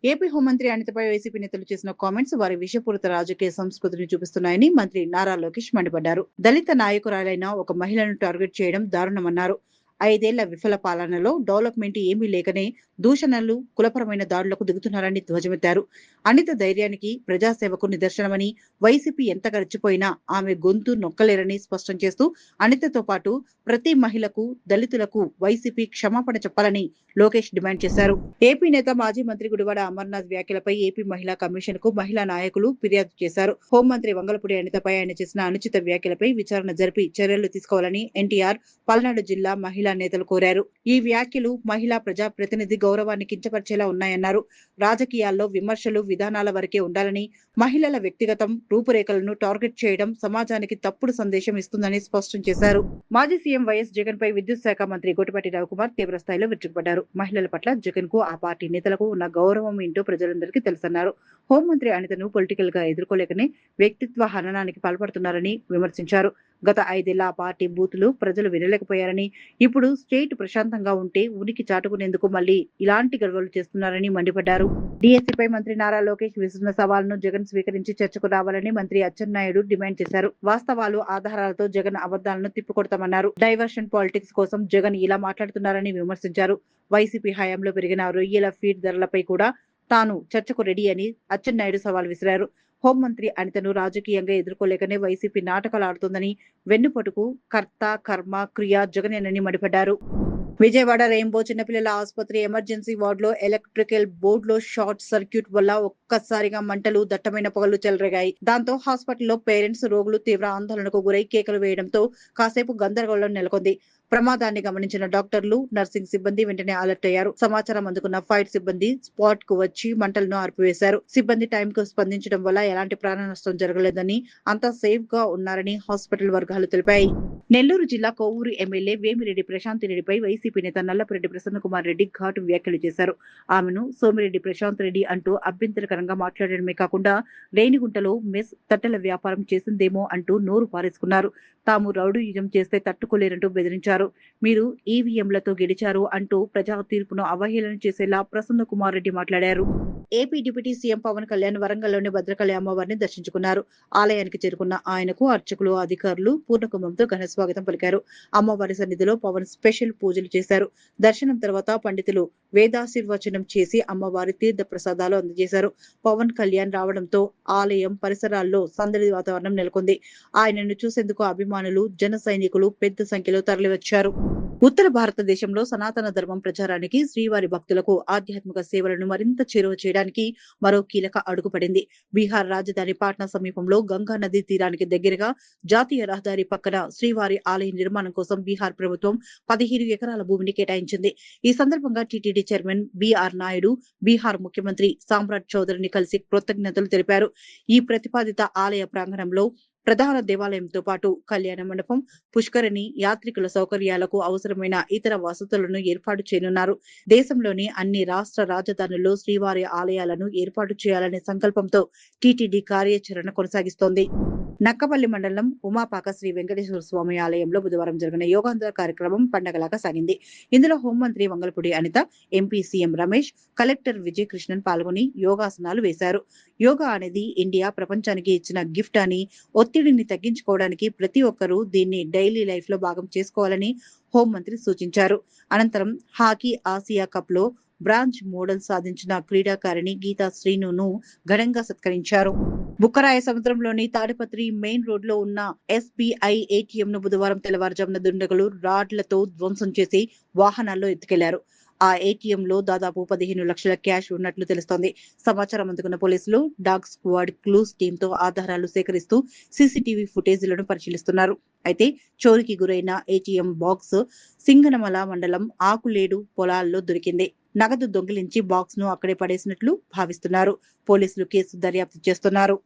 AP హోంమంత్రి అనితపై YCP నేతలు చేసిన కామెంట్స్ వారి విషపూరిత రాజకీయ సంస్కృతిని చూపిస్తున్నాయని మంత్రి నారా లోకేష్ మండిపడ్డారు. దళిత నాయకురాలైన ఒక మహిళను టార్గెట్ చేయడం దారుణమన్నారు. 5 ఏళ్ల విఫల పాలనలో డెవలప్మెంట్ ఏమీ లేకనే దూషణలు, కులపరమైన దాడులకు దిగుతున్నారని ధ్వజమెత్తారు. అనిత ధైర్యానికి ప్రజాసేవకు నిదర్శనమని, వైసీపీ ఎంత గడిచిపోయినా ఆమె గొంతు నొక్కలేరని స్పష్టం చేస్తూ అనితతో పాటు ప్రతి మహిళకు, దళితులకు వైసీపీ క్షమాపణ చెప్పాలని లోకేష్ డిమాండ్ చేశారు. ఏపీ నేత మాజీ మంత్రి గుడివాడ అమర్నాథ్ వ్యాఖ్యలపై ఏపీ మహిళా కమిషన్ కు మహిళా నాయకులు ఫిర్యాదు చేశారు. హోంమంత్రి వంగలపూడి అనితపై ఆయన చేసిన అనుచిత వ్యాఖ్యలపై విచారణ జరిపి చర్యలు తీసుకోవాలని ఎన్టీఆర్, పల్నాడు జిల్లా మహిళా నేతలు కోరారు. ఈ వ్యాఖ్యలు మహిళా ప్రజా ప్రతినిధి గౌరవాన్ని కించపరిచేలా ఉన్నాయన్నారు. రాజకీయాల్లో విమర్శలు విధానాల వరకే ఉండాలని, మహిళల వ్యక్తిగతం రూపురేఖలను టార్గెట్ చేయడం సమాజానికి తప్పుడు సందేశం ఇస్తుందని స్పష్టం చేశారు. మాజీ సీఎం వైఎస్ జగన్ పై విద్యుత్ శాఖ మంత్రి గొట్టిపాటి రవికుమార్ తీవ్రస్థాయిలో విరుచుకుపడ్డారు. మహిళల పట్ల జగన్ కు ఆ పార్టీ నేతలకు ఉన్న గౌరవం ఏంటో ప్రజలందరికీ తెలుసన్నారు. హోంమంత్రి అనితను పొలిటికల్ గా ఎదుర్కోలేకనే వ్యక్తిత్వ హననానికి పాల్పడుతున్నారని విమర్శించారు. గత 5 ఏళ్ల ఆ పార్టీ బూతులు ప్రజలు వినలేకపోయారని, ఇప్పుడు స్టేట్ ప్రశాంతంగా ఉంటే ఉనికి చాటుకునేందుకు మళ్లీ ఇలాంటి గొడవలు చేస్తున్నారని మండిపడ్డారు. డీఎస్సీపై మంత్రి నారా లోకేష్ విసురున్న సవాల్ను జగన్ స్వీకరించి చర్చకు రావాలని మంత్రి అచ్చెన్నాయుడు డిమాండ్ చేశారు. వాస్తవాలు, ఆధారాలతో జగన్ అబద్దాలను తిప్పికొడతామన్నారు. డైవర్షన్ పాలిటిక్స్ కోసం జగన్ ఇలా మాట్లాడుతున్నారని విమర్శించారు. వైసీపీ హయాంలో పెరిగిన రొయ్యల ఫీడ్ ధరలపై కూడా తాను చర్చకు రెడీ అని అచ్చెన్నాయుడు సవాల్ విసిరారు. హోంమంత్రి అనితను రాజకీయంగా ఎదుర్కోలేకనే వైసీపీ నాటకాలు ఆడుతోందని, వెన్నుపోటుకు కర్త, కర్మ, క్రియ జగనేనని మండిపడ్డారు. విజయవాడ రెయిన్బో చిన్నపిల్లల ఆసుపత్రి ఎమర్జెన్సీ వార్డులో ఎలక్ట్రికల్ బోర్డులో షార్ట్ సర్క్యూట్ వల్ల ఒక్కసారిగా మంటలు, దట్టమైన పొగలు చెలరేగాయి. దాంతో హాస్పిటల్లో పేరెంట్స్, రోగులు తీవ్ర ఆందోళనకు గురై కేకలు వేయడంతో కాసేపు గందరగోళం నెలకొంది. ప్రమాదాన్ని గమనించిన డాక్టర్లు, నర్సింగ్ సిబ్బంది వెంటనే అలర్ట్ అయ్యారు. సమాచారం అందుకున్న ఫైర్ సిబ్బంది స్పాట్ కు వచ్చి మంటలను ఆర్పివేశారు. సిబ్బంది టైంకు స్పందించడం వల్ల ఎలాంటి ప్రాణ నష్టం జరగలేదని, అంతా సేఫ్ గా ఉన్నారని హాస్పిటల్ వర్గాలు తెలిపాయి. నెల్లూరు జిల్లా కోవూరు ఎమ్మెల్యే వేమిరెడ్డి ప్రశాంత్ రెడ్డిపై వైసీపీ నేత నల్లపురెడ్డి ప్రసన్నకుమార్ రెడ్డి ఘాటు వ్యాఖ్యలు చేశారు. ఆమెను సోమిరెడ్డి ప్రశాంత్ రెడ్డి అంటూ అభ్యంతరకరంగా మాట్లాడడమే కాకుండా రేణిగుంటలో మెస్ తట్టెల వ్యాపారం చేసిందేమో అంటూ నోరు పారేసుకున్నారు. తాము రౌడీయిజం చేస్తే తట్టుకోలేరంటూ బెదిరించారు. మీరు ఈవీఎంలతో గెలిచారు అంటూ ప్రజా తీర్పును అవహేళన చేసేలా ప్రసన్నకుమార్ రెడ్డి మాట్లాడారు. AP deputy CM Pawan Kalyan వరంగల్లోని భద్రకాళి అమ్మవారిని దర్శించుకున్నారు. ఆలయానికి చేరుకున్న ఆయనకు అర్చకులు, అధికారులు పూర్ణకుంభంతో ఘన స్వాగతం పలికారు. అమ్మవారి సన్నిధిలో పవన్ స్పెషల్ పూజలు చేశారు. దర్శనం తర్వాత పండితులు వేదాశీర్వచనం చేసి అమ్మవారి తీర్థ ప్రసాదాలు అందజేశారు. పవన్ కళ్యాణ్ రావడంతో ఆలయం పరిసరాల్లో సందడి వాతావరణం నెలకొంది. ఆయనను చూసేందుకు అభిమానులు, జన సైనికులు పెద్ద సంఖ్యలో తరలివచ్చారు. ఉత్తర భారతదేశంలో సనాతన ధర్మం ప్రచారానికి, శ్రీవారి భక్తులకు ఆధ్యాత్మిక సేవలను మరింత చేరువ చేయడానికి మరో కీలక అడుగు పడింది. బీహార్ రాజధాని పాట్నా సమీపంలో గంగా నదీ తీరానికి దగ్గరగా జాతీయ రహదారి పక్కన శ్రీవారి ఆలయ నిర్మాణం కోసం బీహార్ ప్రభుత్వం 15 ఎకరాల భూమిని కేటాయించింది. ఈ సందర్భంగా TTD chairman BR Naidu Bihar ముఖ్యమంత్రి సామ్రాట్ చౌదరిని కలిసి కృతజ్ఞతలు తెలిపారు. ఈ ప్రతిపాదిత ఆలయ ప్రాంగణంలో ప్రధాన దేవాలయంతో పాటు కళ్యాణ మండపం, పుష్కరిణి, యాత్రికుల సౌకర్యాలకు అవసరమైన ఇతర వసతులను ఏర్పాటు చేయనున్నారు. దేశంలోని అన్ని రాష్ట్ర రాజధానుల్లో శ్రీవారి ఆలయాలను ఏర్పాటు చేయాలనే సంకల్పంతో టీటీడీ కార్యాచరణ కొనసాగిస్తోంది. నక్కపల్లి మండలం ఉమాపాక శ్రీ వెంకటేశ్వర స్వామి ఆలయంలో బుధవారం జరిగిన యోగాంధ్ర కార్యక్రమం పండగలాగా సాగింది. ఇందులో హోంమంత్రి Vangalapudi Anitha, MP CM Ramesh, collector Vijayakrishnan పాల్గొని యోగాసనాలు వేశారు. యోగా అనేది ఇండియా ప్రపంచానికి ఇచ్చిన గిఫ్ట్ అని, ఒత్తిడిని తగ్గించుకోవడానికి ప్రతి ఒక్కరూ దీన్ని డైలీ లైఫ్ లో భాగం చేసుకోవాలని హోంమంత్రి సూచించారు. అనంతరం హాకీ ఆసియా కప్ లో బ్రాంజ్ మోడల్ సాధించిన క్రీడాకారిణి గీతా శ్రీనును ఘనంగా సత్కరించారు. బుక్కరాయ సముద్రంలోని తాడిపత్రి మెయిన్ రోడ్ లో ఉన్న ఎస్బీఐ ఏటీఎం ను బుధవారం తెల్లవారుజామున దుండగులు రాడ్లతో ధ్వంసం చేసి వాహనాల్లో ఎత్తుకెళ్లారు. ఆ ఏటీఎం లో దాదాపు 15 లక్షల క్యాష్ ఉన్నట్లు తెలుస్తోంది. సమాచారం అందుకున్న పోలీసులు డాగ్ స్క్వాడ్ క్లూస్ టీంతో ఆధారాలు సేకరిస్తూ సీసీటీవీ ఫుటేజీలను పరిశీలిస్తున్నారు. అయితే చోరీకి గురైన ఏటీఎం బాక్స్ సింగనమల మండలం ఆకులేడు పొలాల్లో దొరికింది. నగదు దొంగిలించి బాక్స్ ను అక్కడే పడేసినట్లు భావిస్తున్నారు. పోలీసులు కేసు దర్యాప్తు చేస్తున్నారు.